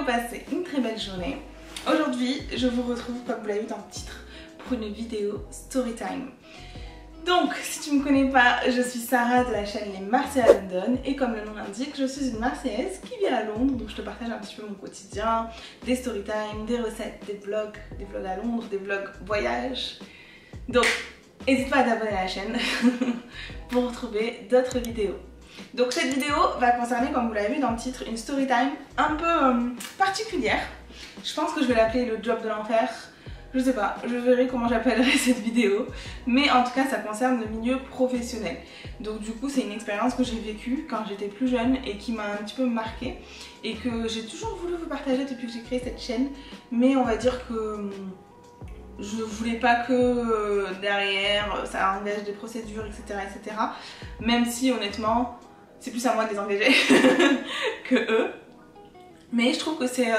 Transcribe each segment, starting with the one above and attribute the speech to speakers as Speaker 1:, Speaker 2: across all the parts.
Speaker 1: vous passez une très belle journée. Aujourd'hui, je vous retrouve, comme vous l'avez vu dans le titre, pour une vidéo Storytime. Donc, si tu ne me connais pas, je suis Sarah de la chaîne Les Marseillais à London et comme le nom l'indique, je suis une Marseillaise qui vit à Londres, donc je te partage un petit peu mon quotidien, des Storytime, des recettes, des vlogs à Londres, des vlogs voyage. Donc, n'hésite pas à t'abonner à la chaîne pour retrouver d'autres vidéos. Donc cette vidéo va concerner, comme vous l'avez vu dans le titre, une storytime un peu particulière. Je pense que je vais l'appeler le job de l'enfer. Je sais pas, je verrai comment j'appellerai cette vidéo. Mais en tout cas, ça concerne le milieu professionnel. Donc du coup, c'est une expérience que j'ai vécue quand j'étais plus jeune et qui m'a un petit peu marquée. Et que j'ai toujours voulu vous partager depuis que j'ai créé cette chaîne. Mais on va dire que je voulais pas que derrière ça engage des procédures, etc. etc. Même si honnêtement, c'est plus à moi de les engager que eux. Mais je trouve que c'est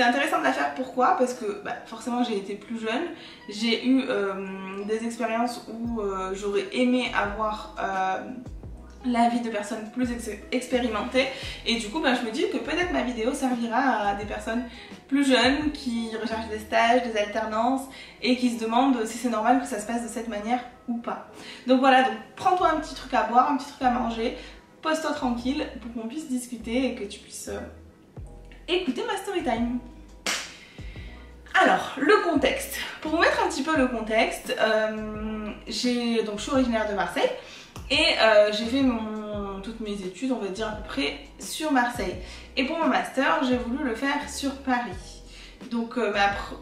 Speaker 1: intéressant de la faire. Pourquoi? Parce que forcément j'ai été plus jeune, j'ai eu des expériences où j'aurais aimé avoir l'avis de personnes plus expérimentées et du coup je me dis que peut-être ma vidéo servira à des personnes plus jeunes qui recherchent des stages, des alternances et qui se demandent si c'est normal que ça se passe de cette manière ou pas. Donc voilà, donc prends-toi un petit truc à boire, un petit truc à manger, pose-toi tranquille pour qu'on puisse discuter et que tu puisses écouter ma storytime. Alors, le contexte. Pour vous mettre un petit peu le contexte, je suis originaire de Marseille et j'ai fait toutes mes études, on va dire à peu près, sur Marseille. Et pour mon master, j'ai voulu le faire sur Paris. Donc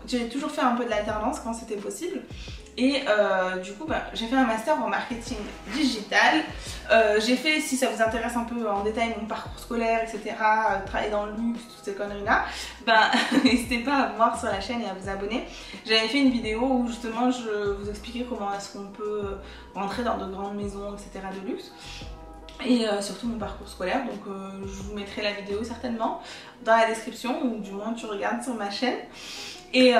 Speaker 1: j'ai toujours fait un peu de l'alternance quand c'était possible. Et du coup, j'ai fait un master en marketing digital. J'ai fait, si ça vous intéresse un peu en détail, mon parcours scolaire, etc., travailler dans le luxe, toutes ces conneries-là, n'hésitez pas à voir sur la chaîne et à vous abonner. J'avais fait une vidéo où justement je vous expliquais comment est-ce qu'on peut rentrer dans de grandes maisons, etc., de luxe. Et surtout mon parcours scolaire, donc je vous mettrai la vidéo certainement dans la description, ou du moins tu regardes sur ma chaîne. Et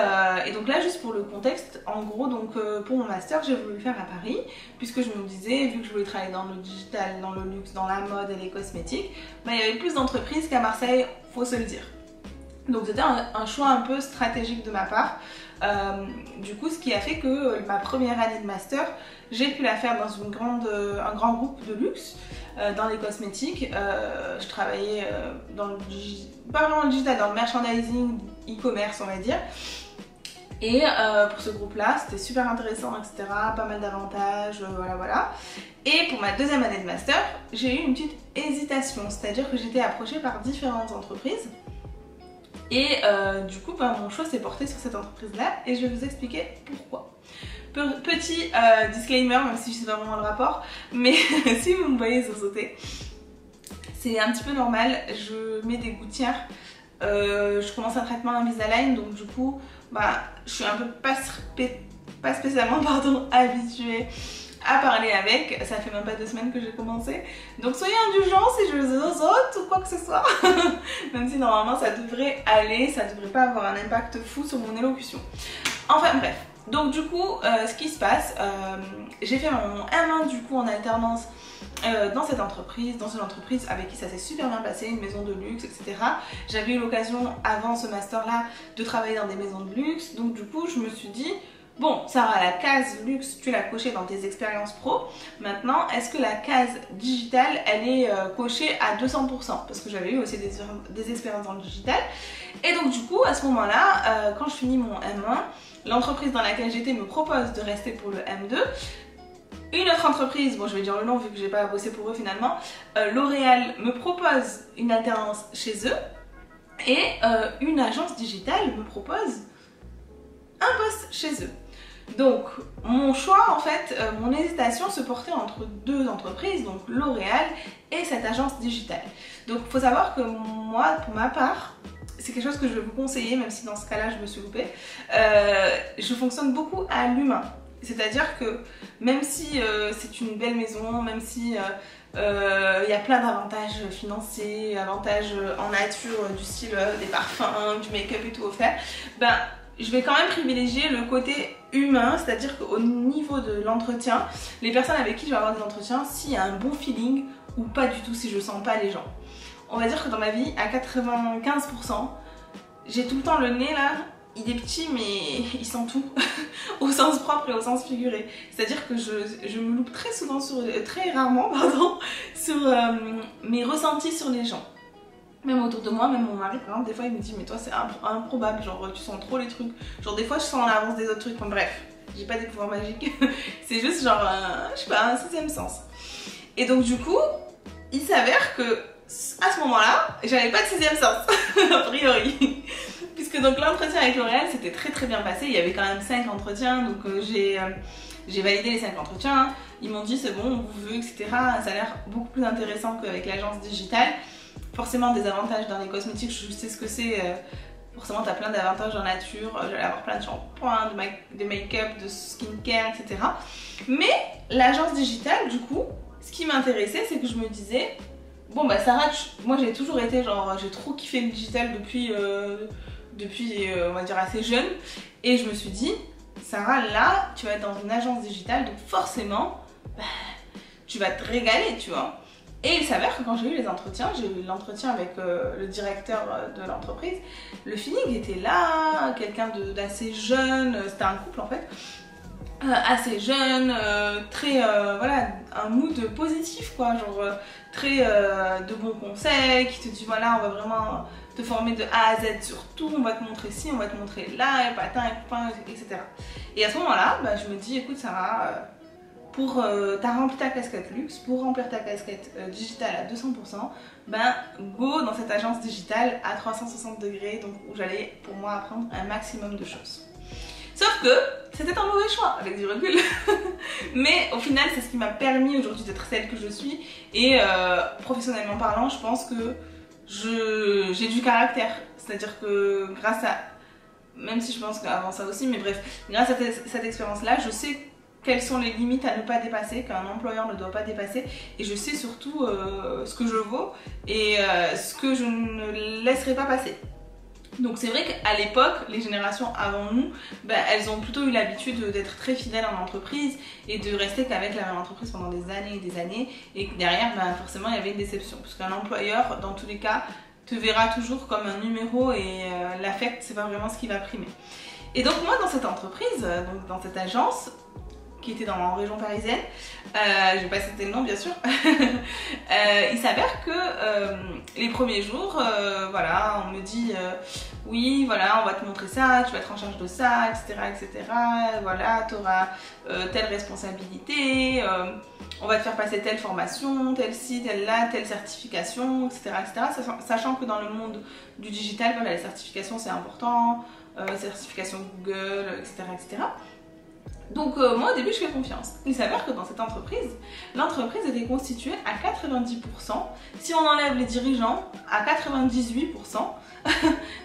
Speaker 1: donc là, juste pour le contexte, en gros, donc pour mon master, j'ai voulu le faire à Paris, puisque je me disais, vu que je voulais travailler dans le digital, dans le luxe, dans la mode et les cosmétiques, il y avait plus d'entreprises qu'à Marseille, faut se le dire. Donc c'était un choix un peu stratégique de ma part. Du coup, ce qui a fait que ma première année de master, j'ai pu la faire dans un grand groupe de luxe, dans les cosmétiques. Je travaillais pas vraiment le digital, dans le merchandising, e-commerce on va dire. Et pour ce groupe-là, c'était super intéressant, etc. Pas mal d'avantages, voilà. Et pour ma deuxième année de master, j'ai eu une petite hésitation, c'est-à-dire que j'étais approchée par différentes entreprises. Et du coup, mon choix s'est porté sur cette entreprise-là et je vais vous expliquer pourquoi. Petit disclaimer, même si je sais pas vraiment le rapport, mais si vous me voyez sauter, c'est un petit peu normal, je mets des gouttières, je commence un traitement Invisalign, donc du coup, je suis un peu pas spécialement habituée à parler avec, ça fait même pas 2 semaines que j'ai commencé, donc soyez indulgents si je zozote ou quoi que ce soit, même si normalement ça devrait aller, ça devrait pas avoir un impact fou sur mon élocution. Enfin bref, donc du coup, ce qui se passe, j'ai fait mon M1 du coup en alternance dans une entreprise avec qui ça s'est super bien passé, une maison de luxe, etc. J'avais eu l'occasion avant ce master là de travailler dans des maisons de luxe, donc du coup je me suis dit, bon, Sarah, la case luxe, tu l'as cochée dans tes expériences pro. Maintenant, est-ce que la case digitale, elle est cochée à 200%? Parce que j'avais eu aussi des expériences dans le digital. Et donc du coup, à ce moment-là, quand je finis mon M1, l'entreprise dans laquelle j'étais me propose de rester pour le M2. Une autre entreprise, bon je vais dire le nom vu que j'ai pas bossé pour eux finalement, L'Oréal me propose une alternance chez eux. Et une agence digitale me propose un poste chez eux. Donc mon choix en fait, mon hésitation se portait entre 2 entreprises, donc L'Oréal et cette agence digitale. Donc il faut savoir que moi, pour ma part, c'est quelque chose que je vais vous conseiller, même si dans ce cas-là je me suis loupée, je fonctionne beaucoup à l'humain. C'est-à-dire que même si c'est une belle maison, même si y a plein d'avantages financiers, avantages en nature, du style des parfums, du make-up et tout offert, je vais quand même privilégier le côté humain, c'est-à-dire qu'au niveau de l'entretien, les personnes avec qui je vais avoir des entretiens, s'il y a un bon feeling ou pas du tout, si je sens pas les gens. On va dire que dans ma vie, à 95%, j'ai tout le temps le nez là, il est petit mais il sent tout, au sens propre et au sens figuré. C'est-à-dire que je me loupe très souvent, très rarement, pardon, sur mes ressentis sur les gens. Même autour de moi, même mon mari par exemple, des fois il me dit mais toi c'est improbable, genre tu sens trop les trucs. Genre des fois je sens en avance des autres trucs, enfin, bref, j'ai pas des pouvoirs magiques, c'est juste genre, je sais pas, un sixième sens. Et donc du coup, il s'avère que à ce moment-là, j'avais pas de sixième sens, a priori. Puisque donc l'entretien avec L'Oréal s'était très bien passé, il y avait quand même 5 entretiens, donc j'ai validé les 5 entretiens, ils m'ont dit c'est bon, on vous veut, etc. Ça a l'air beaucoup plus intéressant qu'avec l'agence digitale. Forcément des avantages dans les cosmétiques, je sais ce que c'est, forcément t'as plein d'avantages en nature, j'allais avoir plein de shampoings, de make-up, de skincare, etc. Mais l'agence digitale, du coup, ce qui m'intéressait, c'est que je me disais, bon bah Sarah, moi j'ai toujours été genre, j'ai trop kiffé le digital depuis on va dire assez jeune, et je me suis dit, Sarah, là tu vas être dans une agence digitale, donc forcément, bah, tu vas te régaler, tu vois. Et il s'avère que quand j'ai eu les entretiens, j'ai eu l'entretien avec le directeur de l'entreprise, le feeling était là, quelqu'un d'assez jeune, c'était un couple en fait, assez jeune, très, voilà, un mood positif quoi, genre très de bons conseils, qui te dit voilà, on va vraiment te former de A à Z sur tout, on va te montrer ci, on va te montrer là, et patin, et copain, etc. Et à ce moment-là, bah, je me dis écoute Sarah, t'as rempli ta casquette luxe, pour remplir ta casquette digitale à 200%, ben go dans cette agence digitale à 360 degrés, donc où j'allais pour moi apprendre un maximum de choses. Sauf que c'était un mauvais choix avec du recul, mais au final c'est ce qui m'a permis aujourd'hui d'être celle que je suis, et professionnellement parlant je pense que j'ai du caractère, c'est-à-dire que grâce à, même si je pense qu'avant ça aussi, mais bref, grâce à cette expérience-là, je sais quelles sont les limites à ne pas dépasser, qu'un employeur ne doit pas dépasser, et je sais surtout ce que je vaux et ce que je ne laisserai pas passer. Donc c'est vrai qu'à l'époque, les générations avant nous, bah, elles ont plutôt eu l'habitude d'être très fidèles en entreprise et de rester qu'avec la même entreprise pendant des années, et que derrière, bah, forcément, il y avait une déception. Parce qu'un employeur, dans tous les cas, te verra toujours comme un numéro, et l'affect, c'est pas vraiment ce qui va primer. Et donc moi, dans cette entreprise, donc dans cette agence, qui était en région parisienne, je vais pas citer le nom bien sûr, il s'avère que les premiers jours, voilà, on me dit oui, voilà, on va te montrer ça, tu vas être en charge de ça, etc. Voilà, tu auras telle responsabilité, on va te faire passer telle formation, telle ci, telle là, telle certification, etc. Sachant que dans le monde du digital, voilà, les certifications c'est important, certification Google, etc. Donc moi au début je fais confiance. Il s'avère que dans cette entreprise, l'entreprise était constituée à 90%, si on enlève les dirigeants, à 98%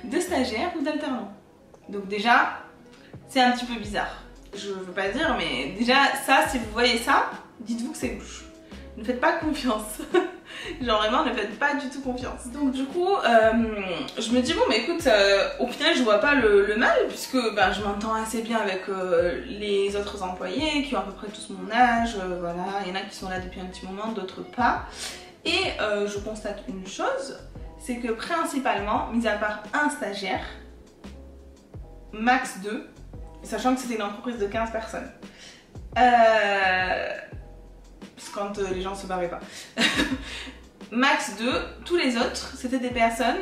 Speaker 1: de stagiaires ou d'alternants. Donc déjà, c'est un petit peu bizarre. Je veux pas dire, mais déjà ça, si vous voyez ça, dites-vous que c'est louche. Ne faites pas confiance. Genre vraiment, ne faites pas du tout confiance. Donc du coup, je me dis bon mais écoute, au final je vois pas le mal, puisque ben, je m'entends assez bien avec les autres employés qui ont à peu près tous mon âge, voilà, il y en a qui sont là depuis un petit moment, d'autres pas. Et je constate une chose, c'est que principalement, mis à part un stagiaire, max 2, sachant que c'était une entreprise de 15 personnes. Quand les gens se barraient pas. Max 2, tous les autres, c'était des personnes,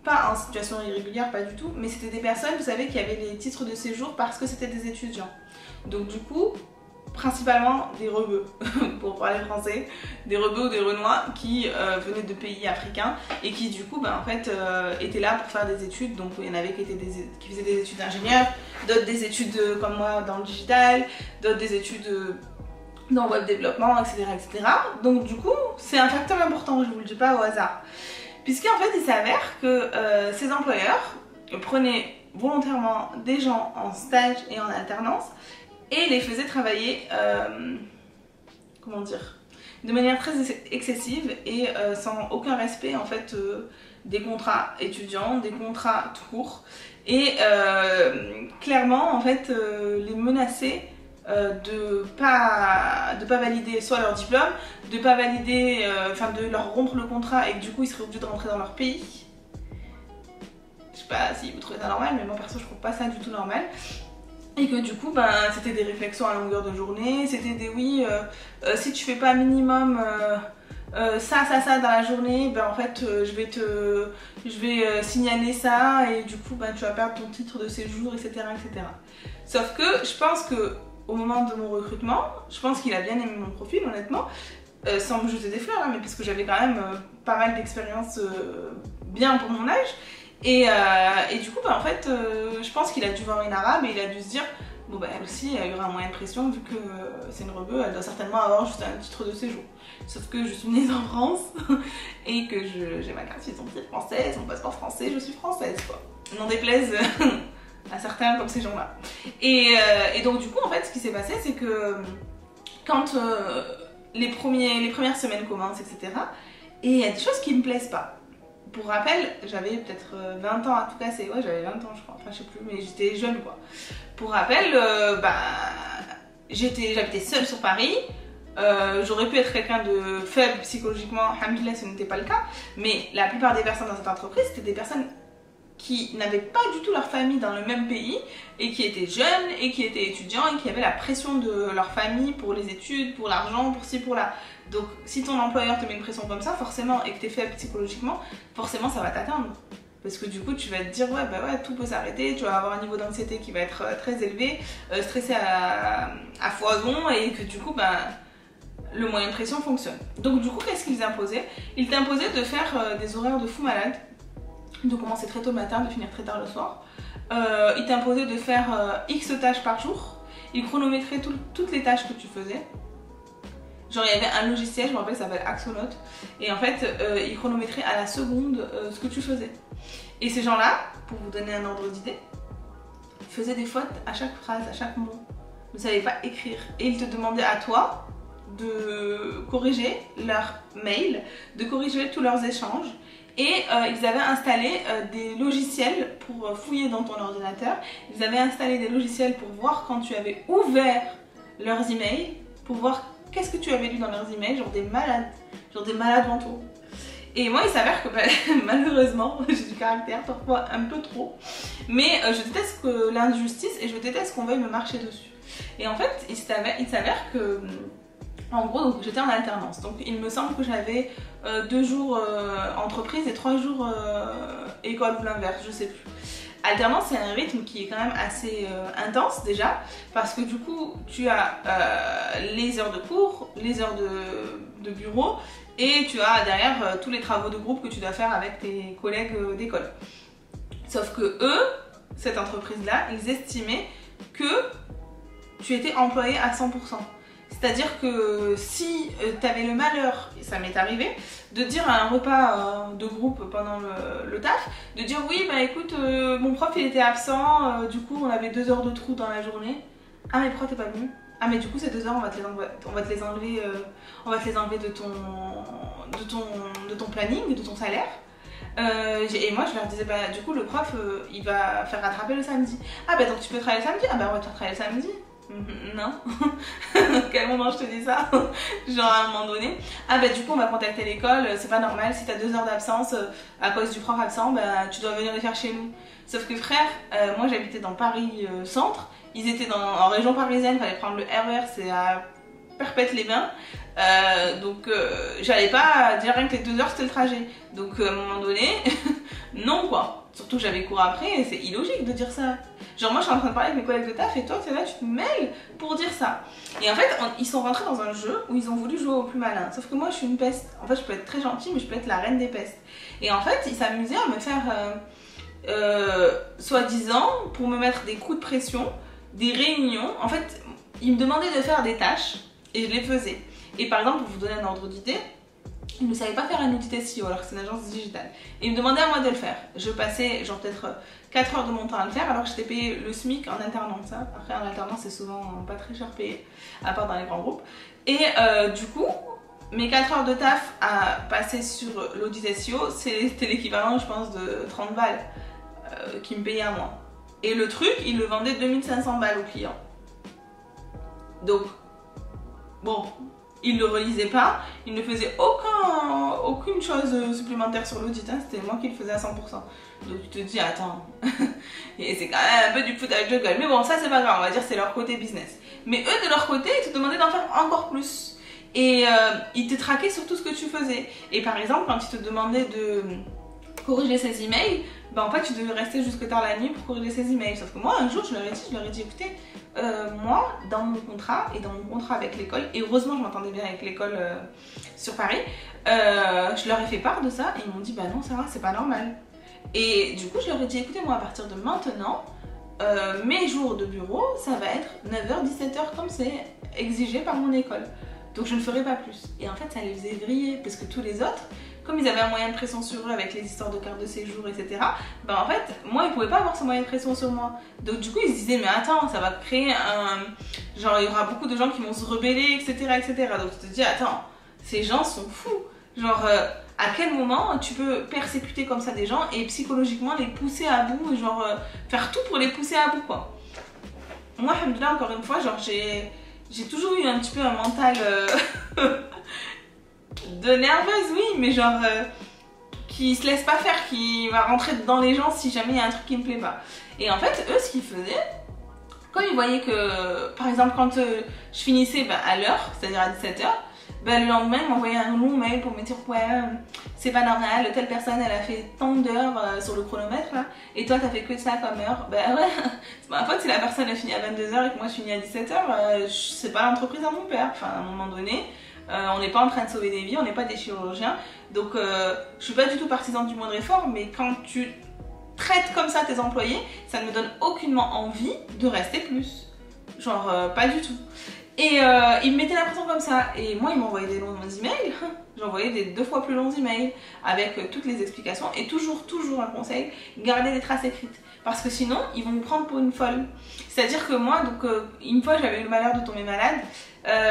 Speaker 1: pas en situation irrégulière, pas du tout, mais c'était des personnes, vous savez, qui avaient les titres de séjour parce que c'était des étudiants. Donc du coup, principalement des rebeux, pour parler français, des rebeux ou des renois qui venaient de pays africains et qui du coup, ben, en fait, étaient là pour faire des études. Donc il y en avait qui faisaient des études d'ingénieur, d'autres des études comme moi dans le digital, d'autres des études dans le web développement, etc. Donc du coup, c'est un facteur important, je vous le dis pas au hasard. Puisqu'en fait, il s'avère que ces employeurs prenaient volontairement des gens en stage et en alternance et les faisaient travailler, comment dire, de manière très excessive et sans aucun respect en fait des contrats étudiants, des contrats tout court, et clairement en fait les menacer de pas valider soit leur diplôme, de pas valider, enfin de leur rompre le contrat et que du coup ils seraient obligés de rentrer dans leur pays. Je sais pas si vous trouvez ça normal, mais moi perso je trouve pas ça du tout normal. Et que du coup, ben, c'était des réflexions à longueur de journée, c'était des oui, si tu fais pas minimum ça dans la journée, ben en fait je vais signaler ça et du coup ben, tu vas perdre ton titre de séjour, etc., etc. Sauf que je pense que au moment de mon recrutement, je pense qu'il a bien aimé mon profil honnêtement, sans me jeter des fleurs, hein, mais parce que j'avais quand même pas mal d'expérience bien pour mon âge. Et du coup, bah, en fait, je pense qu'il a dû voir une arabe et il a dû se dire bon, bah, elle aussi, il y aura un moyen de pression vu que c'est une rebeu, elle doit certainement avoir juste un titre de séjour. Sauf que je suis née en France et que j'ai ma carte d'identité française, mon passeport français, je suis française quoi. N'en déplaise à certains comme ces gens-là. Et donc, du coup, en fait, ce qui s'est passé, c'est que quand les premières semaines commencent, etc., et il y a des choses qui me plaisent pas. Pour rappel, j'avais peut-être 20 ans à tout casser. Ouais, j'avais 20 ans, je crois. Enfin, je sais plus, mais j'étais jeune, quoi. Pour rappel, j'habitais seule sur Paris. J'aurais pu être quelqu'un de faible psychologiquement. Alhamdoulilah, ce n'était pas le cas. Mais la plupart des personnes dans cette entreprise, c'était des personnes qui n'avaient pas du tout leur famille dans le même pays et qui étaient jeunes et qui étaient étudiants et qui avaient la pression de leur famille pour les études, pour l'argent, pour ci, pour là. Donc si ton employeur te met une pression comme ça, forcément, et que tu es faible psychologiquement, forcément ça va t'atteindre. Parce que du coup tu vas te dire ouais bah ouais tout peut s'arrêter, tu vas avoir un niveau d'anxiété qui va être très élevé, stressé à foison et que du coup bah le moyen de pression fonctionne. Donc du coup qu'est-ce qu'ils imposaient? Ils t'imposaient de faire des horaires de fou malade, de commencer très tôt le matin, de finir très tard le soir. Ils t'imposaient de faire X tâches par jour. Ils chronométraient toutes les tâches que tu faisais. Genre il y avait un logiciel, je me rappelle, ça s'appelle Axonote. Et en fait, ils chronométraient à la seconde ce que tu faisais. Et ces gens-là, pour vous donner un ordre d'idée, faisaient des fautes à chaque phrase, à chaque mot. Ne savaient pas écrire. Et ils te demandaient à toi de corriger leurs mails, de corriger tous leurs échanges. Et ils avaient installé des logiciels pour fouiller dans ton ordinateur. Ils avaient installé des logiciels pour voir quand tu avais ouvert leurs emails, pour voir qu'est-ce que tu avais lu dans leurs emails, genre des malades mentaux. Et moi, il s'avère que malheureusement, j'ai du caractère, parfois un peu trop, mais je déteste l'injustice et je déteste qu'on veuille me marcher dessus. Et en fait, il s'avère que, en gros, donc j'étais en alternance. Donc il me semble que j'avais 2 jours entreprise et 3 jours école ou l'inverse, je sais plus. Alternance, c'est un rythme qui est quand même assez intense déjà, parce que du coup, tu as les heures de cours, les heures de bureau, et tu as derrière tous les travaux de groupe que tu dois faire avec tes collègues d'école. Sauf que eux, cette entreprise-là, ils estimaient que tu étais employé à 100%. C'est-à-dire que si tu avais le malheur, et ça m'est arrivé, de dire à un repas de groupe pendant le taf, de dire oui bah écoute mon prof il était absent, du coup on avait 2 heures de trou dans la journée. Ah mais pourquoi t'es pas venu? Ah mais du coup ces 2 heures on va te les enlever de ton planning, de ton salaire. Et moi je leur disais bah du coup le prof il va faire rattraper le samedi. Ah bah donc tu peux travailler le samedi? Ah bah on va te faire travailler le samedi. Non. Quel moment je te dis ça? Genre à un moment donné. Ah bah du coup on va contacter l'école, c'est pas normal, si t'as 2 heures d'absence à cause du prof absent, bah tu dois venir les faire chez nous. Sauf que frère, moi j'habitais dans Paris centre, ils étaient en région parisienne, fallait prendre le RER, c'est à Perpète-les-Bains. Donc j'allais pas dire rien que les 2 heures c'était le trajet. Donc à un moment donné, non quoi. Surtout que j'avais cours après, c'est illogique de dire ça. Genre moi je suis en train de parler avec mes collègues de taf et toi tu es là, tu te mêles pour dire ça. Et en fait ils sont rentrés dans un jeu où ils ont voulu jouer au plus malin. Sauf que moi je suis une peste. En fait je peux être très gentille mais je peux être la reine des pestes. Et en fait ils s'amusaient à me faire soi-disant pour me mettre des coups de pression, des réunions. En fait ils me demandaient de faire des tâches et je les faisais. Et par exemple pour vous donner un ordre d'idée, ils ne savaient pas faire un audit SEO alors que c'est une agence digitale. Et ils me demandaient à moi de le faire. Je passais genre peut-être 4 heures de mon temps à le faire alors que j'étais payée le SMIC en alternance. Après en alternance c'est souvent pas très cher payé, à part dans les grands groupes. Et du coup, mes 4 heures de taf à passer sur l'audit SEO, c'était l'équivalent je pense de 30 balles qui me payaient à moi. Et le truc, ils le vendaient 2500 balles aux clients. Donc, bon... il le relisait pas, il ne faisait aucune chose supplémentaire sur l'audit, hein. C'était moi qui le faisais à 100%. Donc tu te dis, attends, et c'est quand même un peu du foutage de gueule. Mais bon, ça c'est pas grave, on va dire c'est leur côté business. Mais eux de leur côté, ils te demandaient d'en faire encore plus. Et ils te traquaient sur tout ce que tu faisais. Et par exemple, quand ils te demandaient de corriger ses emails, ben en fait tu devais rester jusque tard la nuit pour corriger ses emails. Sauf que moi un jour je leur ai dit écoutez, moi dans mon contrat et dans mon contrat avec l'école, et heureusement je m'entendais bien avec l'école sur Paris, je leur ai fait part de ça et ils m'ont dit bah non Sarah c'est pas normal. Et du coup je leur ai dit écoutez moi à partir de maintenant mes jours de bureau ça va être 9h-17h comme c'est exigé par mon école. Donc je ne ferai pas plus. Et en fait ça les faisait vriller parce que tous les autres, comme ils avaient un moyen de pression sur eux avec les histoires de carte de séjour, etc. Ben en fait, moi, ils pouvaient pas avoir ce moyen de pression sur moi. Donc du coup, ils se disaient, mais attends, ça va créer un... Genre, il y aura beaucoup de gens qui vont se rebeller, etc. etc. Donc tu te dis, attends, ces gens sont fous. Genre, à quel moment tu peux persécuter comme ça des gens et psychologiquement les pousser à bout, genre, faire tout pour les pousser à bout, quoi. Moi, alhamdoulilah, encore une fois, genre, j'ai toujours eu un petit peu un mental... de nerveuse, oui, mais genre qui se laisse pas faire, qui va rentrer dans les gens si jamais il y a un truc qui me plaît pas. Et en fait, eux, ce qu'ils faisaient, quand ils voyaient que, par exemple, quand je finissais à l'heure, c'est-à-dire à 17h, le lendemain, ils m'envoyaient un long mail pour me dire ouais, c'est pas normal, telle personne elle a fait tant d'heures sur le chronomètre là, et toi t'as fait que ça comme heure. Ben ouais, c'est pas ma faute si la personne a fini à 22h et que moi je finis à 17h, c'est pas l'entreprise à mon père. Enfin, à un moment donné, on n'est pas en train de sauver des vies, on n'est pas des chirurgiens. Donc je suis pas du tout partisane du moindre effort, mais quand tu traites comme ça tes employés, ça ne me donne aucunement envie de rester plus. Genre pas du tout. Et ils me mettaient la pression comme ça. Et moi, ils m'envoyaient des longs emails. J'envoyais des 2 fois plus longs emails avec toutes les explications. Et toujours un conseil, gardez des traces écrites. Parce que sinon, ils vont vous prendre pour une folle. C'est-à-dire que moi, donc, une fois, j'avais eu le malheur de tomber malade.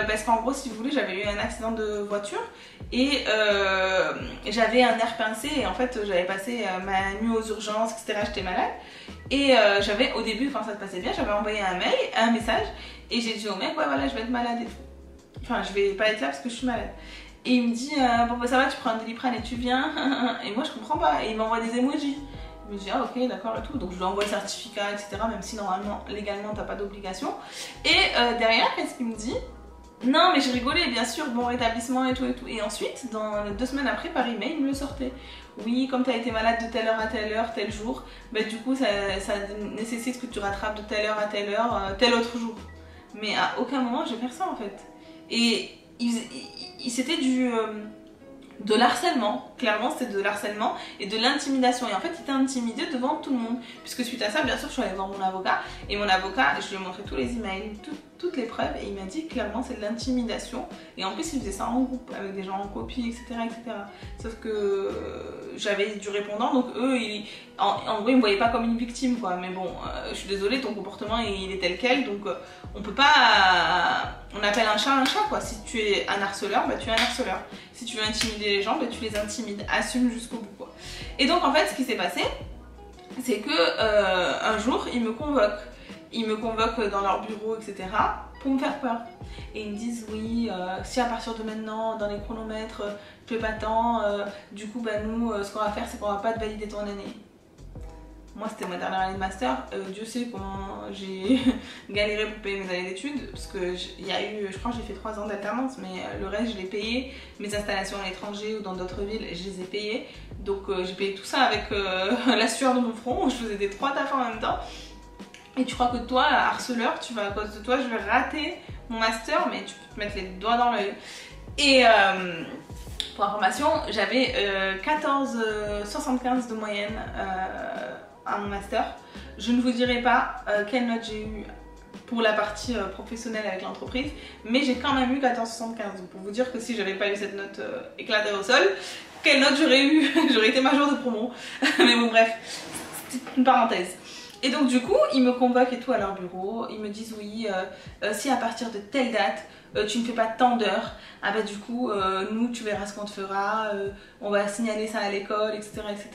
Speaker 1: Parce qu'en gros, si vous voulez, j'avais eu un accident de voiture. Et j'avais un nerf pincé. Et en fait, j'avais passé ma nuit aux urgences, etc. J'étais malade. Et j'avais, au début, quand ça se passait bien, j'avais envoyé un message. Et j'ai dit au mec, ouais voilà, je vais être malade et tout. Enfin, je vais pas être là parce que je suis malade. Et il me dit, bon bah ça va, tu prends un Doliprane et tu viens. Et moi je comprends pas. Et il m'envoie des emojis. Je me dis, ah ok, d'accord et tout. Donc je lui envoie le certificat, etc. Même si normalement, légalement, t'as pas d'obligation. Et derrière, qu'est-ce qu'il me dit? Non mais je rigolais, bien sûr, bon rétablissement et tout et tout. Et ensuite, 2 semaines après, par email, il me le sortait. Oui, comme tu as été malade de telle heure à telle heure, tel jour, bah du coup ça nécessite que tu rattrapes de telle heure à telle heure, tel autre jour. Mais à aucun moment je vais faire ça en fait. Et c'était de l'harcèlement, clairement c'était de l'harcèlement et de l'intimidation. Et en fait il était intimidé devant tout le monde. Puisque suite à ça, bien sûr, je suis allée voir mon avocat. Et mon avocat, je lui ai montré tous les emails, toutes les preuves. Et il m'a dit clairement c'est de l'intimidation. Et en plus il faisait ça en groupe, avec des gens en copie, etc. etc. Sauf que j'avais du répondant, donc eux, en gros ils me voyaient pas comme une victime quoi. Mais bon, je suis désolée, ton comportement il est tel quel. Donc on peut pas... On appelle un chat quoi. Si tu es un harceleur, bah tu es un harceleur. Si tu veux intimider les gens, bah tu les intimides. Assume jusqu'au bout quoi. Et donc en fait ce qui s'est passé, c'est que un jour ils me convoquent. Ils me convoquent dans leur bureau, etc. pour me faire peur. Et ils me disent oui, si à partir de maintenant, dans les chronomètres, tu fais pas tant, du coup bah nous, ce qu'on va faire, c'est qu'on va pas te valider ton année. Moi c'était ma dernière année de master, Dieu sait comment j'ai galéré pour payer mes années d'études, parce que il y a eu, je crois que j'ai fait 3 ans d'alternance, mais le reste je l'ai payé, mes installations à l'étranger ou dans d'autres villes, je les ai payées, donc j'ai payé tout ça avec la sueur de mon front, je faisais des 3 tafs en même temps. Et tu crois que toi, harceleur, tu vas, à cause de toi, je vais rater mon master, mais tu peux te mettre les doigts dans l'œil. Et pour information, j'avais 14,75 de moyenne à mon master. Je ne vous dirai pas quelle note j'ai eu pour la partie professionnelle avec l'entreprise, mais j'ai quand même eu 14,75. Donc pour vous dire que si j'avais pas eu cette note éclatée au sol, quelle note j'aurais eu? J'aurais été majeure de promo. Mais bon bref, c'était une parenthèse. Et donc du coup, ils me convoquent et tout à leur bureau, ils me disent oui, si à partir de telle date, tu ne fais pas tant d'heures, ah bah du coup, nous tu verras ce qu'on te fera, on va signaler ça à l'école, etc. etc.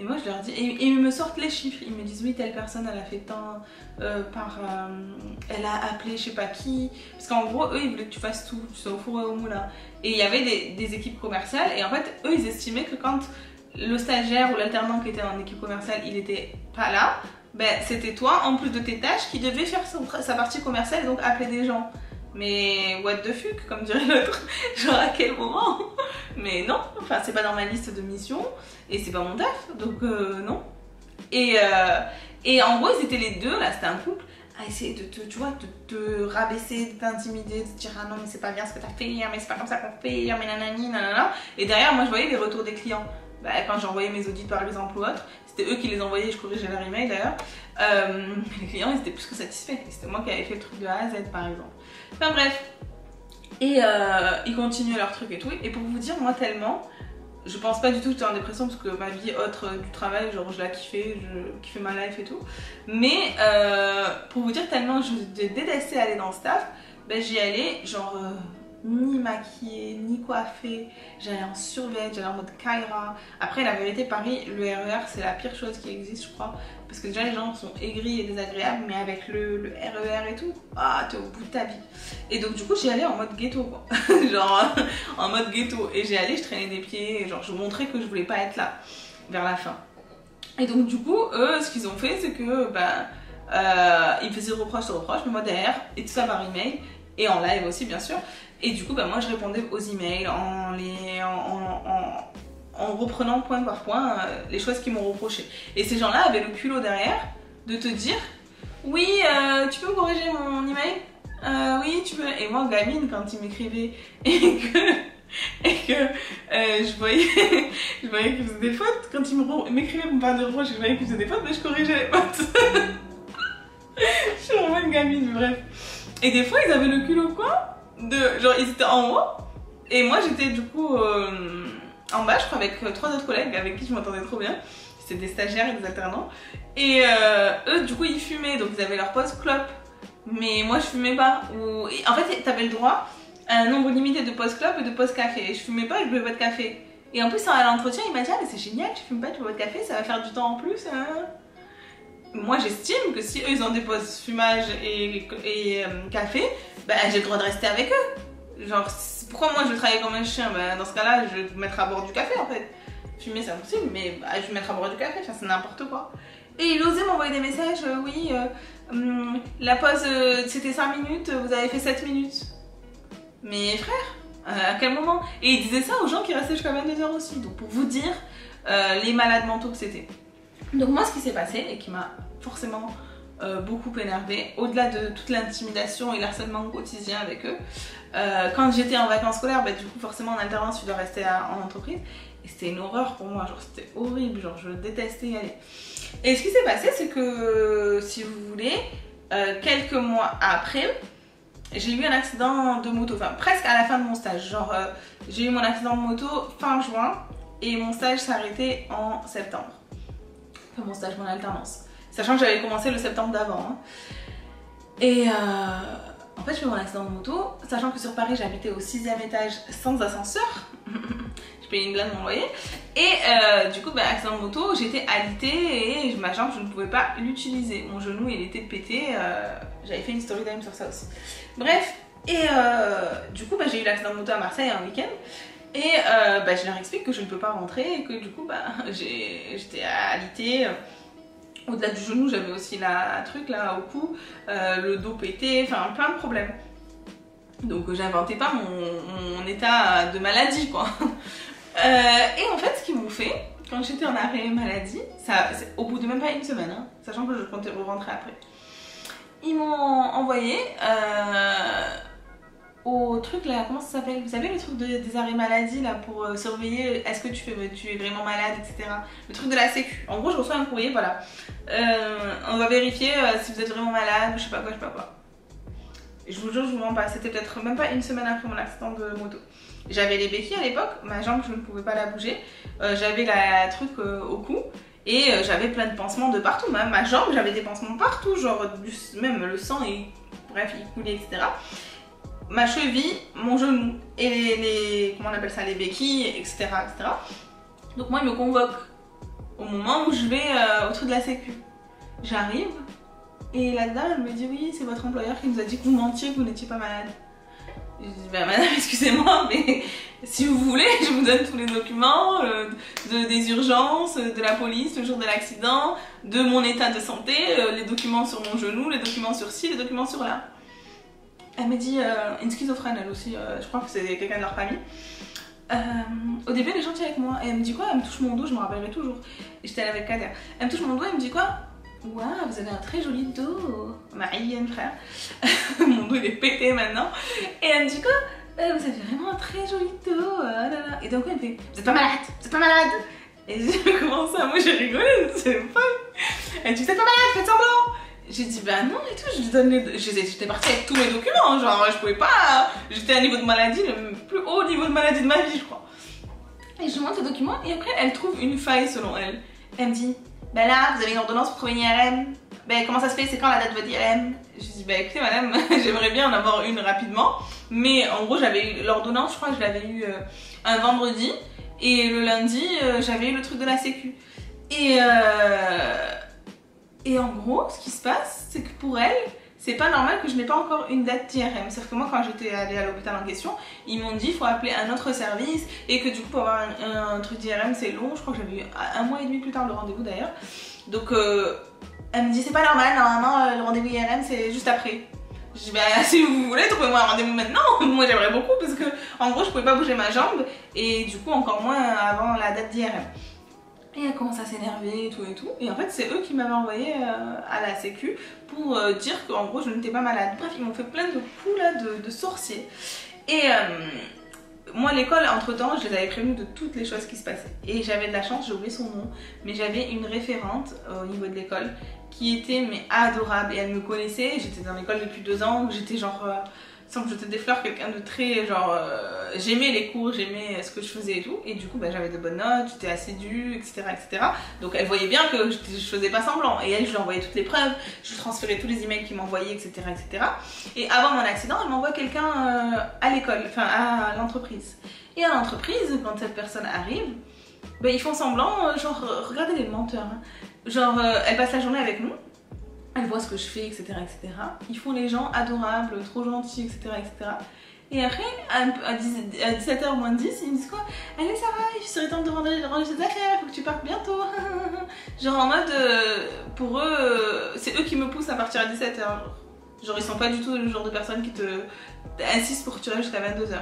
Speaker 1: Et moi je leur dis, et ils me sortent les chiffres, ils me disent oui telle personne elle a fait tant, elle a appelé je sais pas qui, parce qu'en gros eux ils voulaient que tu fasses tout, tu sois au four et au moulin. Et il y avait des équipes commerciales et en fait eux ils estimaient que quand le stagiaire ou l'alternant qui était en équipe commerciale il était pas là, ben c'était toi en plus de tes tâches qui devait faire sa partie commerciale et donc appeler des gens. Mais what the fuck, comme dirait l'autre, genre à quel moment? Mais non, enfin c'est pas dans ma liste de missions et c'est pas mon taf, donc non. Et en gros ils étaient les deux, là c'était un couple, à essayer de te, tu vois, de te rabaisser, de t'intimider, de te dire ah non mais c'est pas bien ce que t'as fait, mais c'est pas comme ça qu'on fait, mais nanani, nanana. Et derrière moi je voyais les retours des clients. Bah, quand j'envoyais mes audits par exemple ou autre, c'était eux qui les envoyaient, je corrigeais leur email d'ailleurs. Les clients ils étaient plus que satisfaits, c'était moi qui avais fait le truc de A à Z par exemple. Enfin bref, et ils continuaient leur truc et tout. Et pour vous dire, moi tellement, je pense pas du tout que j'étais en dépression parce que ma vie autre du travail, genre je la kiffais, je kiffais ma life et tout. Mais pour vous dire tellement je détestais aller dans le staff, ben j'y allais genre ni maquillée, ni coiffée, j'allais en survêt, j'allais en mode Kyra. Après la vérité Paris, le RER c'est la pire chose qui existe je crois. Parce que déjà les gens sont aigris et désagréables, mais avec le RER et tout, ah t'es au bout de ta vie. Et donc du coup j'y allais en mode ghetto quoi, genre en mode ghetto. Et j'y allais, je traînais des pieds, genre je montrais que je voulais pas être là, vers la fin. Et donc du coup eux ce qu'ils ont fait c'est que ils me faisaient reproche sur reproche, mais moi derrière, et tout ça par email, et en live aussi bien sûr. Et du coup moi je répondais aux emails en reprenant point par point les choses qu'ils m'ont reproché. Et ces gens-là avaient le culot derrière de te dire oui, tu peux me corriger mon email, oui tu peux. Et moi gamine quand ils m'écrivaient et que je voyais qu'ils faisaient des fautes, quand ils m'écrivaient pour me faire des reproches et je voyais qu'ils faisaient des fautes, mais je corrigeais les fautes. Je suis vraiment une gamine, mais bref. Et des fois ils avaient le culot quoi genre ils étaient en haut et moi j'étais du coup en bas je crois avec 3 autres collègues avec qui je m'entendais trop bien, c'était des stagiaires et des alternants. Et eux du coup ils fumaient, donc ils avaient leur pause clope, mais moi je fumais pas. En fait t'avais le droit à un nombre limité de pause clope et de pause café, et je fumais pas et je buvais pas de café. Et en plus à l'entretien il m'a dit ah mais c'est génial, tu fumes pas, tu bois pas de café, ça va faire du temps en plus hein. Moi j'estime que si eux ils ont des pauses fumage et café, bah j'ai le droit de rester avec eux. Genre pourquoi moi je travaille comme un chien? Bah, dans ce cas là je vais me mettre à boire du café en fait. Fumer c'est impossible, mais bah, je vais me mettre à boire du café, enfin, c'est n'importe quoi. Et il osait m'envoyer des messages, oui la pause c'était 5 minutes, vous avez fait 7 minutes. Mais frère, à quel moment? Et il disait ça aux gens qui restaient jusqu'à 22 h aussi, donc pour vous dire les malades mentaux que c'était. Donc moi ce qui s'est passé et qui m'a forcément beaucoup énervée, au-delà de toute l'intimidation et l'harcèlement quotidien avec eux, quand j'étais en vacances scolaires, du coup forcément en alternance tu dois rester en entreprise, et c'était une horreur pour moi, genre c'était horrible, genre je détestais y aller. Et ce qui s'est passé c'est que si vous voulez, quelques mois après, j'ai eu un accident de moto, enfin presque à la fin de mon stage, genre j'ai eu mon accident de moto fin juin et mon stage s'est arrêté en septembre. Enfin mon stage, mon alternance. Sachant que j'avais commencé le septembre d'avant. Hein. Et en fait je fais mon accident de moto, sachant que sur Paris j'habitais au 6e étage sans ascenseur. Je payais une blinde mon loyer. Et du coup accident de moto, j'étais alitée et ma jambe je ne pouvais pas l'utiliser. Mon genou il était pété, j'avais fait une story time sur ça aussi. Bref, et du coup j'ai eu l'accident de moto à Marseille un week-end. Et je leur explique que je ne peux pas rentrer et que du coup j'étais alitée. Au-delà du genou j'avais aussi la truc là au cou, le dos pété, enfin plein de problèmes. Donc j'inventais pas mon état de maladie quoi. Et en fait ce qu'ils m'ont fait quand j'étais en arrêt maladie, au bout de même pas une semaine, hein, sachant que je comptais rentrer après, ils m'ont envoyé au truc là, comment ça s'appelle? Vous savez le truc des arrêts maladie là pour surveiller est-ce que tu es vraiment malade, etc. Le truc de la sécu. En gros je reçois un courrier, voilà. On va vérifier si vous êtes vraiment malade, je sais pas quoi. Et je vous jure, je vous mens pas, c'était peut-être même pas une semaine après mon accident de moto. J'avais les béquilles à l'époque, ma jambe je ne pouvais pas la bouger, j'avais la truc au cou. Et j'avais plein de pansements de partout, même ma jambe j'avais des pansements partout, genre même le sang et bref il coulait, etc. Ma cheville, mon genou et comment on appelle ça, les béquilles, etc. Donc moi il me convoque au moment où je vais au truc de la sécu. J'arrive et la dame elle me dit oui, c'est votre employeur qui nous a dit que vous mentiez, que vous n'étiez pas malade. Je dis bah madame excusez-moi mais si vous voulez je vous donne tous les documents des urgences, de la police le jour de l'accident, de mon état de santé, les documents sur mon genou, les documents sur ci, les documents sur là. Elle me dit une schizophrène elle aussi, je crois que c'est quelqu'un de leur famille. Au début elle est gentille avec moi et elle me dit quoi, elle me touche mon dos, je me rappellerai toujours. J'étais avec Kader. Elle me touche mon dos et elle me dit quoi, waouh, vous avez un très joli dos. Ma hyène frère. Mon dos il est pété maintenant. Et elle me dit quoi, vous avez vraiment un très joli dos. Oh là là. Et d'un coup elle me fait, vous êtes pas malade, vous êtes pas malade. Et je commence à, moi j'ai rigolé, c'est pas. Elle me dit vous êtes pas malade, faites semblant. J'ai dit bah non et tout, je lui donne les. J'étais partie avec tous mes documents, genre je pouvais pas. J'étais à un niveau de maladie, le plus haut niveau de maladie de ma vie je crois. Et je lui montre les documents et après elle trouve une faille selon elle. Elle me dit bah là vous avez une ordonnance pour trouver une IRM. Bah comment ça se fait, c'est quand la date de votre IRM? Je dis bah écoutez madame, j'aimerais bien en avoir une rapidement. Mais en gros j'avais eu l'ordonnance, je crois que je l'avais eu un vendredi. Et le lundi j'avais eu le truc de la sécu. Et en gros, ce qui se passe, c'est que pour elle, c'est pas normal que je n'ai pas encore une date d'IRM. Sauf que moi, quand j'étais allée à l'hôpital en question, ils m'ont dit qu'il faut appeler un autre service et que du coup, pour avoir un truc d'IRM, c'est long. Je crois que j'avais eu 1 mois et demi plus tard le rendez-vous d'ailleurs. Donc, elle me dit c'est pas normal, normalement, le rendez-vous IRM, c'est juste après. Je dis bah si vous voulez, trouvez-moi un rendez-vous maintenant. Moi, j'aimerais beaucoup parce que, en gros, je pouvais pas bouger ma jambe et du coup, encore moins avant la date d'IRM. Et elle commence à s'énerver et tout et tout. Et en fait, c'est eux qui m'avaient envoyé à la sécu pour dire qu'en gros, je n'étais pas malade. Bref, ils m'ont fait plein de coups là de sorciers. Et moi, l'école, entre-temps, je les avais prévenus de toutes les choses qui se passaient. Et j'avais de la chance, j'ai oublié son nom, mais j'avais une référente au niveau de l'école qui était mais adorable. Et elle me connaissait, j'étais dans l'école depuis 2 ans, j'étais genre... sans que je te des fleurs, quelqu'un de très genre j'aimais les cours, j'aimais ce que je faisais et tout, et du coup bah, j'avais de bonnes notes, j'étais assidue, etc., etc. Donc elle voyait bien que je faisais pas semblant, et elle, je lui envoyais toutes les preuves, je lui transférais tous les emails qu'il m'envoyait, etc., etc. Et avant mon accident, elle m'envoie quelqu'un à l'école, enfin à l'entreprise. Et à l'entreprise, quand cette personne arrive, bah, ils font semblant, genre regardez les menteurs, hein. Genre elle passe la journée avec nous. Elle voit ce que je fais, etc., etc. Ils font les gens adorables, trop gentils, etc., etc. Et après, à 17h moins 10, ils me disent quoi? Allez, ça va, il serait temps de ranger tes affaires, il faut que tu partes bientôt. Genre en mode, pour eux, c'est eux qui me poussent à partir à 17h. Genre ils sont pas du tout le genre de personnes qui te insistent pour que tu restes jusqu'à 22h.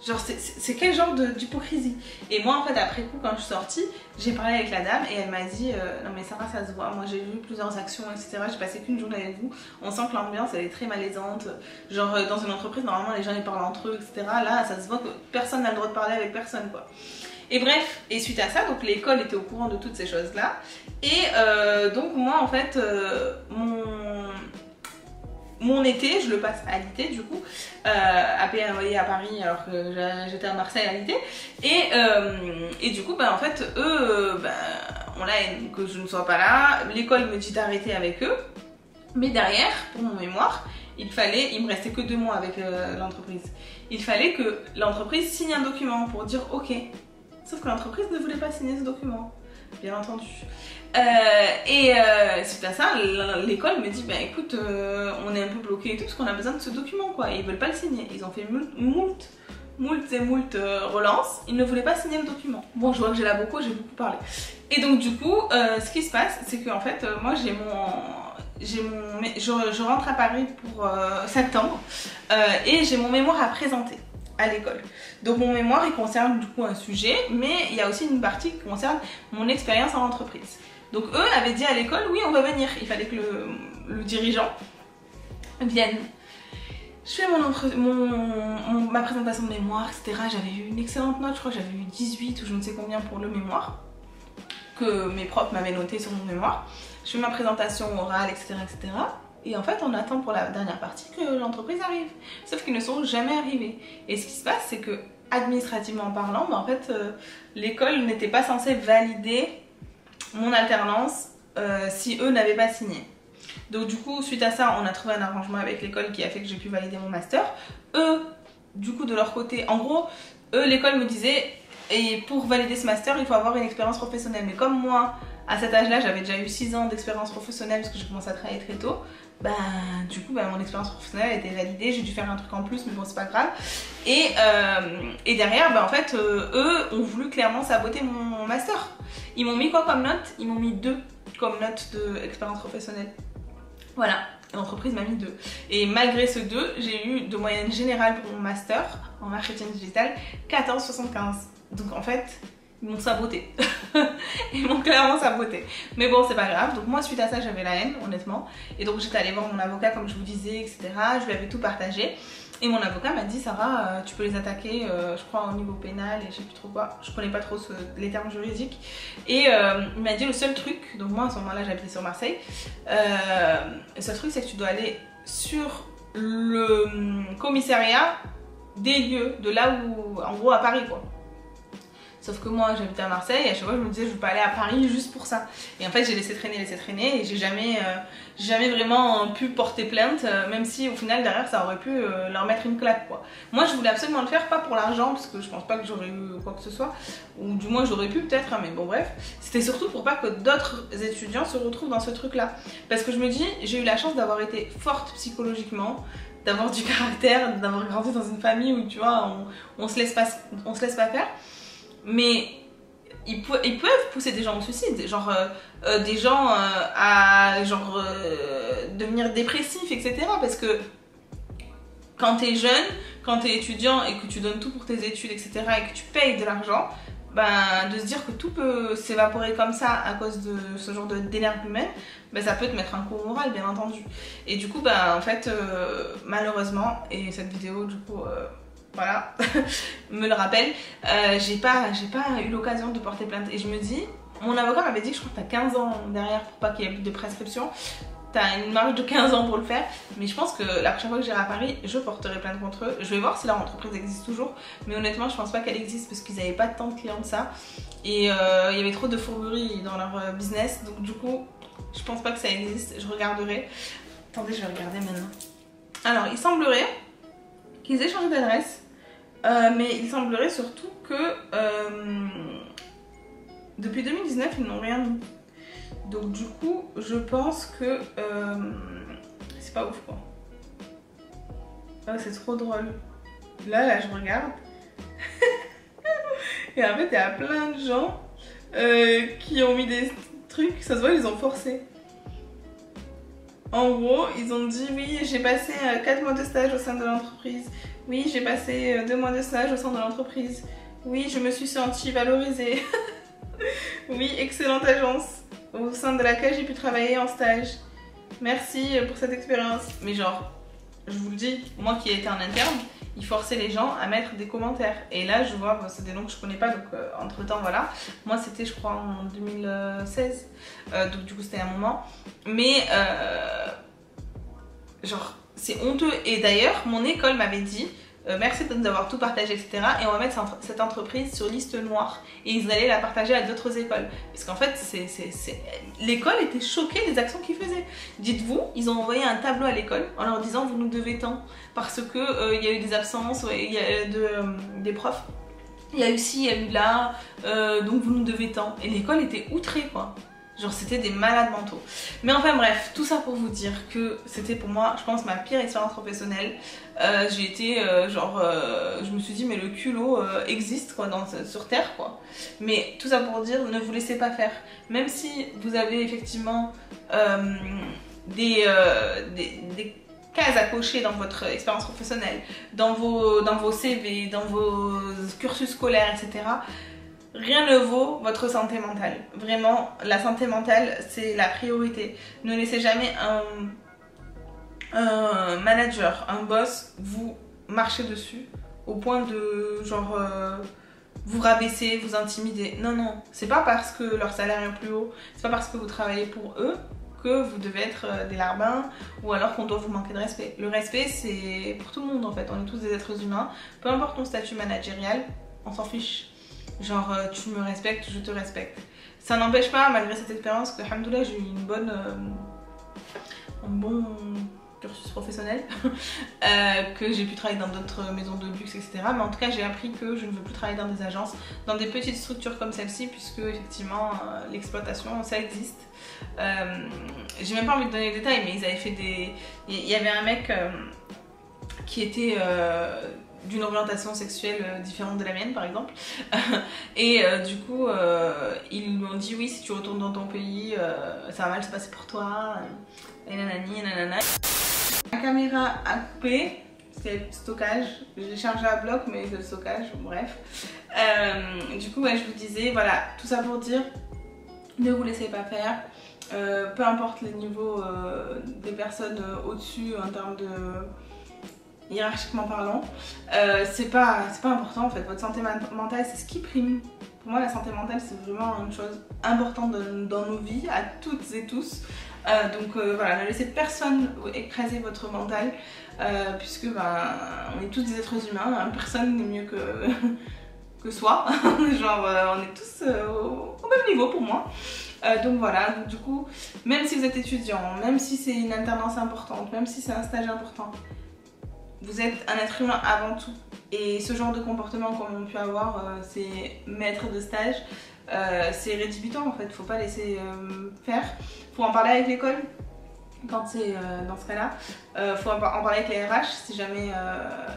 Speaker 1: Genre c'est quel genre d'hypocrisie? Et moi en fait après coup quand je suis sortie, j'ai parlé avec la dame et elle m'a dit non mais Sarah ça se voit, moi j'ai vu plusieurs actions etc, j'ai passé qu'une journée avec vous, on sent que l'ambiance elle est très malaisante, genre dans une entreprise normalement les gens ils parlent entre eux etc, là ça se voit que personne n'a le droit de parler avec personne quoi. Et bref, et suite à ça, donc l'école était au courant de toutes ces choses là et donc moi en fait mon été, je le passe à l'IT du coup, à payer un loyer à Paris alors que j'étais à Marseille à l'IT. Et du coup, bah, en fait, eux, bah, on a que je ne sois pas là. L'école me dit d'arrêter avec eux. Mais derrière, pour mon mémoire, il me restait que 2 mois avec l'entreprise. Il fallait que l'entreprise signe un document pour dire ok. Sauf que l'entreprise ne voulait pas signer ce document, bien entendu. Suite à ça, l'école me dit bah écoute, on est un peu bloqué et tout parce qu'on a besoin de ce document quoi. Et ils veulent pas le signer. Ils ont fait moult relances. Ils ne voulaient pas signer le document. Bon, je vois que j'ai beaucoup parlé. Et donc du coup, ce qui se passe, c'est que en fait, moi je rentre à Paris pour septembre et j'ai mon mémoire à présenter à l'école. Donc mon mémoire il concerne du coup un sujet, mais il y a aussi une partie qui concerne mon expérience en entreprise. Donc eux avaient dit à l'école oui on va venir, il fallait que le dirigeant vienne. Je fais ma présentation de mémoire etc, j'avais eu une excellente note, je crois que j'avais eu 18 ou je ne sais combien pour le mémoire que mes profs m'avaient noté sur mon mémoire. Je fais ma présentation orale etc, etc. Et en fait, on attend pour la dernière partie que l'entreprise arrive. Sauf qu'ils ne sont jamais arrivés. Et ce qui se passe, c'est que, administrativement parlant, bah en fait, l'école n'était pas censée valider mon alternance si eux n'avaient pas signé. Donc du coup, suite à ça, on a trouvé un arrangement avec l'école qui a fait que j'ai pu valider mon master. Eux, du coup, de leur côté, en gros, eux, l'école me disait et pour valider ce master, il faut avoir une expérience professionnelle. Mais comme moi, à cet âge-là, j'avais déjà eu 6 ans d'expérience professionnelle parce que j'ai commencé à travailler très tôt. Bah, du coup, mon expérience professionnelle a été validée. J'ai dû faire un truc en plus, mais bon, c'est pas grave. Et derrière, en fait, eux ont voulu clairement saboter mon master. Ils m'ont mis quoi comme note? Ils m'ont mis 2 comme note d'expérience professionnelle. Voilà, l'entreprise m'a mis 2. Et malgré ce 2, j'ai eu de moyenne générale pour mon master en marketing digital 14,75. Donc en fait, ils m'ont saboté. Ils m'ont clairement saboté. Mais bon, c'est pas grave. Donc moi, suite à ça, j'avais la haine, honnêtement. Et donc j'étais allée voir mon avocat, comme je vous disais, etc. Je lui avais tout partagé. Et mon avocat m'a dit, Sarah, tu peux les attaquer, je crois, au niveau pénal et je sais plus trop quoi. Je connais pas trop les termes juridiques. Et il m'a dit le seul truc, donc moi à ce moment-là j'habitais sur Marseille, le seul truc c'est que tu dois aller sur le commissariat des lieux, de là où, en gros à Paris quoi. Sauf que moi j'habitais à Marseille et à chaque fois je me disais je veux pas aller à Paris juste pour ça. Et en fait j'ai laissé traîner et j'ai jamais vraiment pu porter plainte, même si au final derrière ça aurait pu leur mettre une claque quoi. Moi je voulais absolument le faire, pas pour l'argent parce que je pense pas que j'aurais eu quoi que ce soit, ou du moins j'aurais pu peut-être, hein, mais bon bref. C'était surtout pour pas que d'autres étudiants se retrouvent dans ce truc là. Parce que je me dis, j'ai eu la chance d'avoir été forte psychologiquement, d'avoir du caractère, d'avoir grandi dans une famille où tu vois on se laisse pas faire. Mais ils peuvent pousser des gens au suicide, genre des gens à devenir dépressifs, etc. Parce que quand t'es jeune, quand t'es étudiant et que tu donnes tout pour tes études, etc. et que tu payes de l'argent, de se dire que tout peut s'évaporer comme ça à cause de ce genre d'énergumène, ça peut te mettre un coup au moral, bien entendu. Et du coup, en fait, malheureusement, et cette vidéo, du coup... voilà, me le rappelle, j'ai pas eu l'occasion de porter plainte. Et je me dis, mon avocat m'avait dit que je crois que t'as 15 ans derrière pour pas qu'il y ait de prescription. T'as une marge de 15 ans pour le faire. Mais je pense que la prochaine fois que j'irai à Paris, je porterai plainte contre eux. Je vais voir si leur entreprise existe toujours. Mais honnêtement, je pense pas qu'elle existe parce qu'ils avaient pas tant de clients que ça. Et il y avait trop de fourberie dans leur business. Donc du coup, je pense pas que ça existe. Je regarderai. Attendez, je vais regarder maintenant. Alors, il semblerait qu'ils aient changé d'adresse. Mais il semblerait surtout que depuis 2019 ils n'ont rien mis. Donc du coup je pense que c'est pas ouf quoi. C'est trop drôle. Là je regarde. Et en fait il y a plein de gens qui ont mis des trucs, ça se voit ils ont forcé. En gros, ils ont dit oui, j'ai passé 4 mois de stage au sein de l'entreprise. Oui, j'ai passé 2 mois de stage au sein de l'entreprise. Oui, je me suis sentie valorisée. Oui, excellente agence au sein de laquelle j'ai pu travailler en stage. Merci pour cette expérience. Mais genre, je vous le dis, moi qui ai été en interne, ils forçaient les gens à mettre des commentaires. Et là, je vois, c'est des noms que je connais pas, donc entre temps, voilà. Moi, c'était, je crois, en 2016. Donc, du coup, c'était un moment. Mais, genre, c'est honteux. Et d'ailleurs, mon école m'avait dit, merci de nous avoir tout partagé, etc. Et on va mettre cette entreprise sur liste noire. Et ils allaient la partager à d'autres écoles. Parce qu'en fait, l'école était choquée des actions qu'ils faisaient. Dites-vous, ils ont envoyé un tableau à l'école en leur disant vous nous devez tant. Parce que il y a eu des absences, il y a des profs. Il y a eu ci, il y a eu là, donc vous nous devez tant. Et l'école était outrée quoi. Genre c'était des malades mentaux. Mais enfin bref, tout ça pour vous dire que c'était pour moi, je pense, ma pire expérience professionnelle. J'ai été je me suis dit mais le culot existe quoi sur Terre quoi. Mais tout ça pour dire, ne vous laissez pas faire. Même si vous avez effectivement des cases à cocher dans votre expérience professionnelle, dans vos CV, dans vos cursus scolaires, etc. Rien ne vaut votre santé mentale. Vraiment, la santé mentale, c'est la priorité. Ne laissez jamais un manager, un boss, vous marcher dessus au point de, vous rabaisser, vous intimider. Non, non. C'est pas parce que leur salaire est plus haut, c'est pas parce que vous travaillez pour eux que vous devez être des larbins ou alors qu'on doit vous manquer de respect. Le respect, c'est pour tout le monde en fait. On est tous des êtres humains. Peu importe ton statut managérial, on s'en fiche. Genre tu me respectes, je te respecte. Ça n'empêche pas, malgré cette expérience, que alhamdoulilah j'ai eu un bon cursus professionnel, que j'ai pu travailler dans d'autres maisons de luxe, etc. Mais en tout cas, j'ai appris que je ne veux plus travailler dans des agences, dans des petites structures comme celle-ci, puisque effectivement, l'exploitation, ça existe. J'ai même pas envie de donner les détails, mais ils avaient fait des... Il y avait un mec qui était d'une orientation sexuelle différente de la mienne, par exemple. Et du coup, ils lui ont dit oui, si tu retournes dans ton pays, ça va mal se passer pour toi. Et nanani, nanana. La caméra a coupé, c'était le stockage. J'ai chargé à bloc, mais le stockage, bref. Du coup, ouais, je vous disais, voilà, tout ça pour dire, ne vous laissez pas faire. Peu importe les niveaux des personnes au-dessus en termes de hiérarchiquement parlant, c'est pas important en fait. Votre santé mentale, c'est ce qui prime. Pour moi, la santé mentale, c'est vraiment une chose importante dans nos vies, à toutes et tous. Donc voilà, ne laissez personne écraser votre mental, puisque on est tous des êtres humains, hein, personne n'est mieux que soi. Genre, on est tous au même niveau pour moi. Donc voilà, donc, du coup, même si vous êtes étudiant, même si c'est une alternance importante, même si c'est un stage important, vous êtes un être humain avant tout. Et ce genre de comportement qu'on peut avoir, c'est maître de stage, c'est rédhibitoire en fait, faut pas laisser faire. Faut en parler avec l'école quand c'est dans ce cas-là. Faut en parler avec les RH si jamais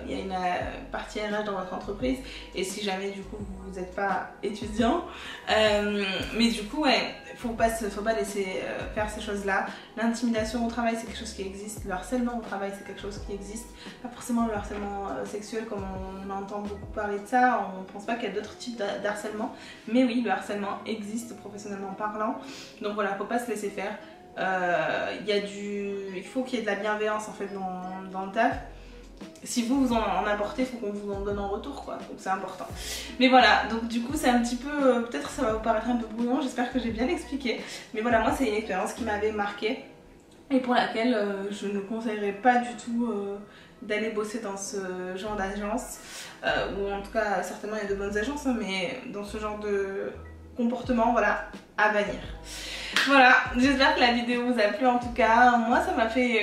Speaker 1: il y a une partie RH dans votre entreprise et si jamais du coup vous n'êtes pas étudiant. Mais du coup, ouais, faut pas laisser faire ces choses-là. L'intimidation au travail, c'est quelque chose qui existe. Le harcèlement au travail, c'est quelque chose qui existe. Pas forcément le harcèlement sexuel comme on entend beaucoup parler de ça. On pense pas qu'il y a d'autres types d'harcèlement. Mais oui, le harcèlement existe professionnellement parlant. Donc voilà, faut pas se laisser faire. Il faut qu'il y ait de la bienveillance en fait dans le taf. Si vous en apportez, il faut qu'on vous en donne en retour quoi, donc c'est important. Mais voilà, donc du coup c'est un petit peu, peut-être ça va vous paraître un peu brouillon, j'espère que j'ai bien expliqué. Mais voilà, moi c'est une expérience qui m'avait marquée et pour laquelle je ne conseillerais pas du tout d'aller bosser dans ce genre d'agence, ou en tout cas certainement il y a de bonnes agences, hein, mais dans ce genre de comportement, voilà, à bannir. Voilà, j'espère que la vidéo vous a plu en tout cas. Moi ça m'a fait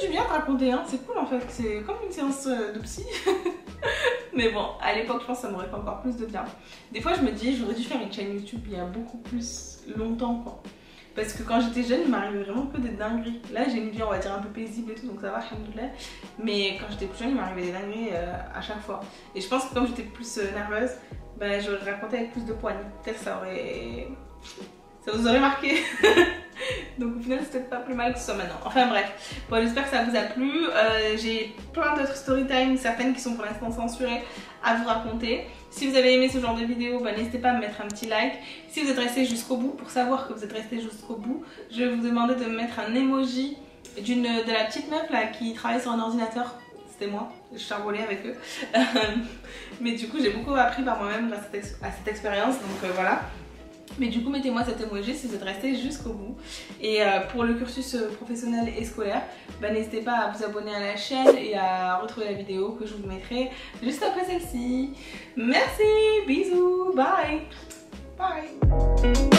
Speaker 1: du bien de raconter, hein. C'est cool en fait, c'est comme une séance de psy. Mais bon, à l'époque je pense que ça m'aurait fait encore plus de bien. Des fois je me dis j'aurais dû faire une chaîne YouTube il y a beaucoup plus longtemps quoi. Parce que quand j'étais jeune il m'arrivait vraiment que des dingueries. Là j'ai une vie on va dire un peu paisible et tout donc ça va, alhamdoulilah. Mais quand j'étais plus jeune il m'arrivait des dingueries à chaque fois. Et je pense que comme j'étais plus nerveuse, bah, j'aurais raconté avec plus de poigne. Peut-être ça vous aurait marqué. Donc au final c'est peut-être pas plus mal que ce soit maintenant. Enfin bref, bon, j'espère que ça vous a plu. J'ai plein d'autres story time, certaines qui sont pour l'instant censurées, à vous raconter. Si vous avez aimé ce genre de vidéo, bah, n'hésitez pas à me mettre un petit like. Si vous êtes resté jusqu'au bout, pour savoir que vous êtes resté jusqu'au bout, je vais vous demander de me mettre un emoji de la petite meuf là qui travaille sur un ordinateur. C'était moi, je charbonnais avec eux. Mais du coup j'ai beaucoup appris par moi-même grâce à cette expérience, donc voilà. Mais du coup mettez-moi cet emoji si vous êtes resté jusqu'au bout. Et pour le cursus professionnel et scolaire, bah, n'hésitez pas à vous abonner à la chaîne et à retrouver la vidéo que je vous mettrai juste après celle-ci. Merci, bisous, bye. Bye.